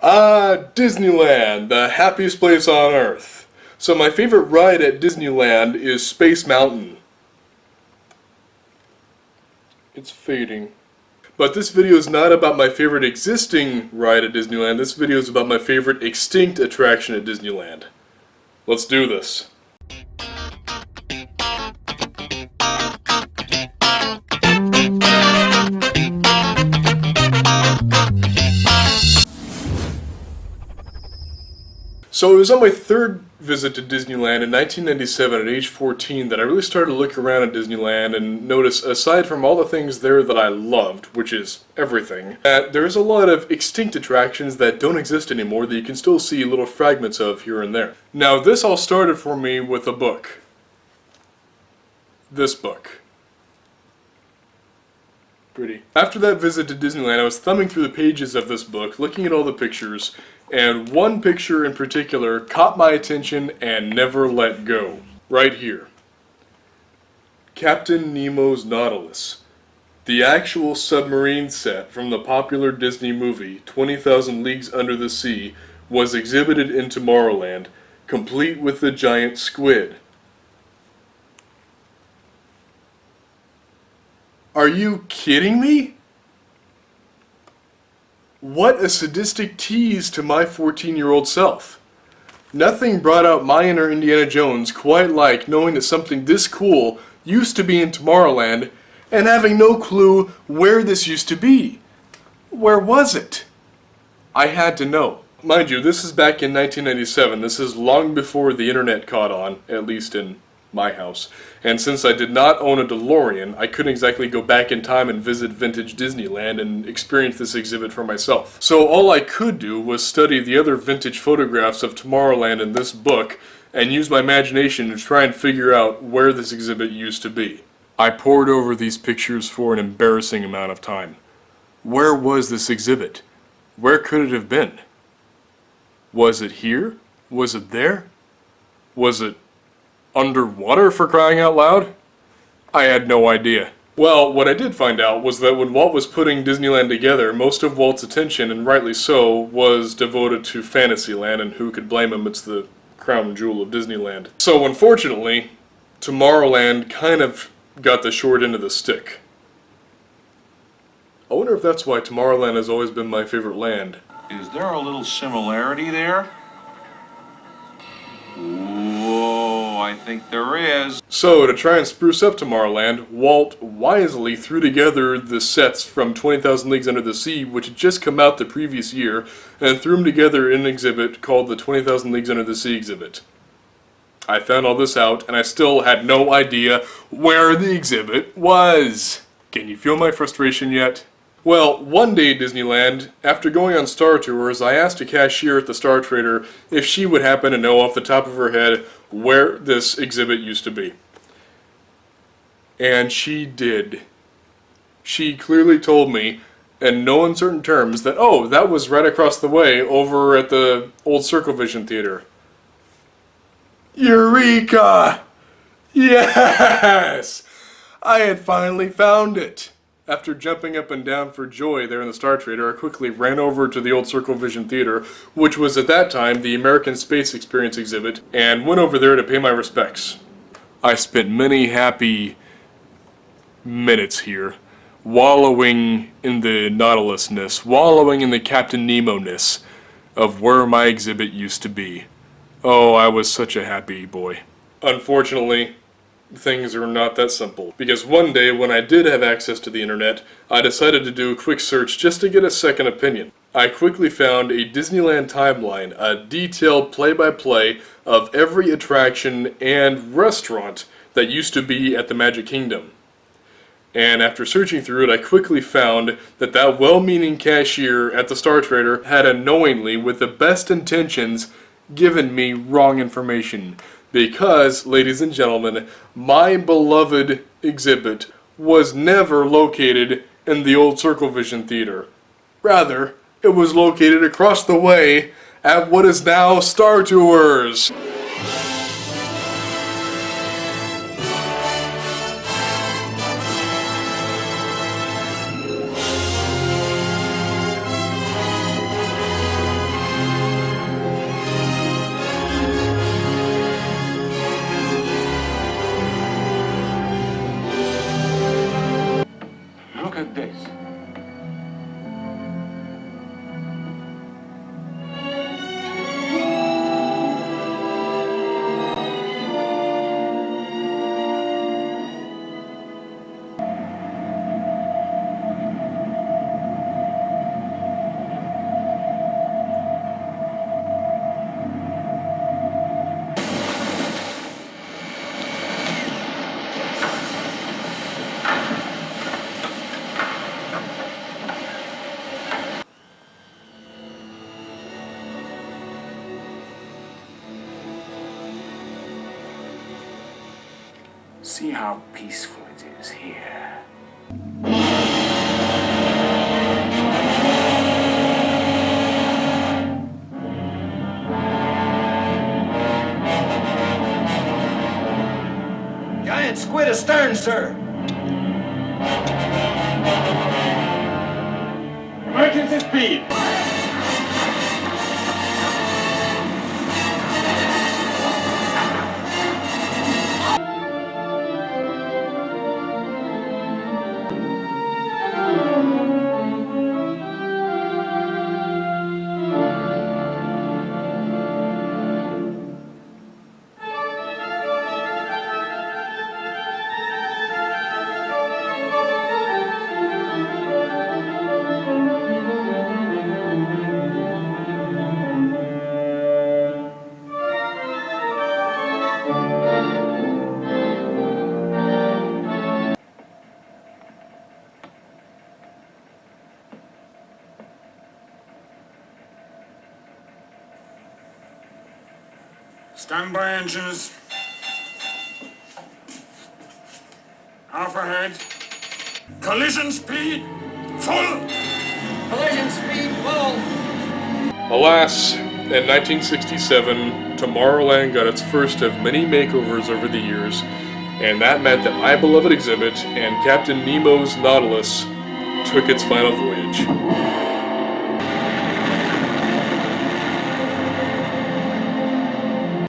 Disneyland, the happiest place on earth. So my favorite ride at Disneyland is Space Mountain. It's fading. But this video is not about my favorite existing ride at Disneyland. This video is about my favorite extinct attraction at Disneyland. Let's do this. So it was on my third visit to Disneyland in 1997 at age 14 that I really started to look around at Disneyland and notice, aside from all the things there that I loved, which is everything, that there's a lot of extinct attractions that don't exist anymore that you can still see little fragments of here and there. Now this all started for me with a book. This book. Pretty. After that visit to Disneyland, I was thumbing through the pages of this book, looking at all the pictures, and one picture in particular caught my attention and never let go. Right here. Captain Nemo's Nautilus. The actual submarine set from the popular Disney movie, 20,000 Leagues Under the Sea, was exhibited in Tomorrowland, complete with the giant squid. Are you kidding me? What a sadistic tease to my 14-year-old self. Nothing brought out my inner Indiana Jones quite like knowing that something this cool used to be in Tomorrowland and having no clue where this used to be. Where was it? I had to know. Mind you, this is back in 1997. This is long before the internet caught on, at least in my house. And since I did not own a DeLorean, I couldn't exactly go back in time and visit vintage Disneyland and experience this exhibit for myself. So all I could do was study the other vintage photographs of Tomorrowland in this book and use my imagination to try and figure out where this exhibit used to be. I pored over these pictures for an embarrassing amount of time. Where was this exhibit? Where could it have been? Was it here? Was it there? Was it underwater, for crying out loud? I had no idea. Well, what I did find out was that when Walt was putting Disneyland together, most of Walt's attention, and rightly so, was devoted to Fantasyland, and who could blame him? It's the crown jewel of Disneyland. So unfortunately, Tomorrowland kind of got the short end of the stick. I wonder if that's why Tomorrowland has always been my favorite land. Is there a little similarity there? Whoa, I think there is. So, to try and spruce up Tomorrowland, Walt wisely threw together the sets from 20,000 Leagues Under the Sea, which had just come out the previous year, and threw them together in an exhibit called the 20,000 Leagues Under the Sea exhibit. I found all this out, and I still had no idea where the exhibit was. Can you feel my frustration yet? Well, one day at Disneyland, after going on Star Tours, I asked a cashier at the Star Trader if she would happen to know off the top of her head where this exhibit used to be. And she did. She clearly told me, in no uncertain terms, that, oh, that was right across the way over at the old Circle Vision Theater. Eureka! Yes! I had finally found it! After jumping up and down for joy there in the Star Trader, I quickly ran over to the old Circle Vision Theater, which was at that time the American Space Experience exhibit, and went over there to pay my respects. I spent many happy minutes here, wallowing in the Nautilusness, wallowing in the Captain Nemo-ness of where my exhibit used to be. Oh, I was such a happy boy. Unfortunately, things are not that simple, because one day when I did have access to the internet, I decided to do a quick search just to get a second opinion. I quickly found a Disneyland timeline, a detailed play-by-play of every attraction and restaurant that used to be at the Magic Kingdom. And after searching through it, I quickly found that that well-meaning cashier at the Star Trader had unknowingly, with the best intentions, given me wrong information. Because, ladies and gentlemen, my beloved exhibit was never located in the old Circle Vision Theater. Rather, it was located across the way at what is now Star Tours. See how peaceful it is here. Giant squid astern, sir. Emergency speed. Standby engines. Half ahead. Collision speed full. Collision speed full. Alas, in 1967, Tomorrowland got its first of many makeovers over the years, and that meant that my beloved exhibit and Captain Nemo's Nautilus took its final voyage.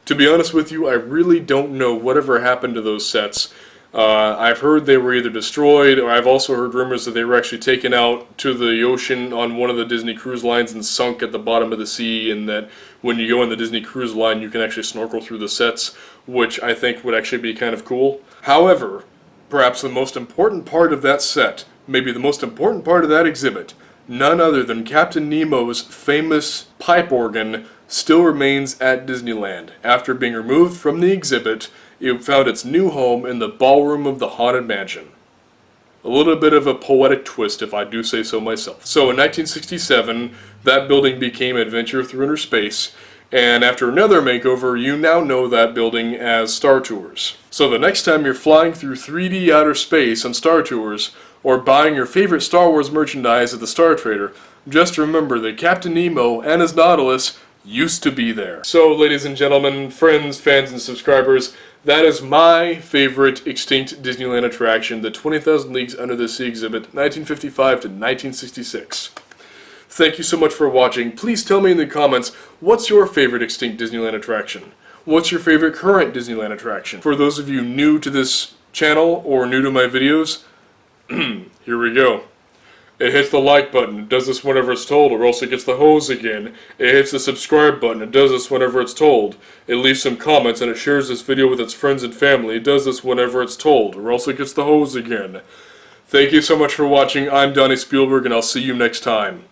To be honest with you, I really don't know whatever happened to those sets. I've heard they were either destroyed, or I've also heard rumors that they were actually taken out to the ocean on one of the Disney cruise lines and sunk at the bottom of the sea, and that when you go on the Disney cruise line you can actually snorkel through the sets, which I think would actually be kind of cool. However, perhaps the most important part of that set, maybe the most important part of that exhibit, none other than Captain Nemo's famous pipe organ, still remains at Disneyland. After being removed from the exhibit, it found its new home in the ballroom of the Haunted Mansion. A little bit of a poetic twist, if I do say so myself. So in 1967, that building became Adventure Through Inner Space, and after another makeover, you now know that building as Star Tours. So the next time you're flying through 3D outer space on Star Tours, or buying your favorite Star Wars merchandise at the Star Trader, just remember that Captain Nemo and his Nautilus used to be there. So, ladies and gentlemen, friends, fans, and subscribers, that is my favorite extinct Disneyland attraction, the 20,000 Leagues Under the Sea exhibit, 1955 to 1966. Thank you so much for watching. Please tell me in the comments, what's your favorite extinct Disneyland attraction? What's your favorite current Disneyland attraction? For those of you new to this channel or new to my videos, here we go. It hits the like button, it does this whenever it's told, or else it gets the hose again. It hits the subscribe button, it does this whenever it's told. It leaves some comments and it shares this video with its friends and family. It does this whenever it's told, or else it gets the hose again. Thank you so much for watching. I'm Donnie Spielberg, and I'll see you next time.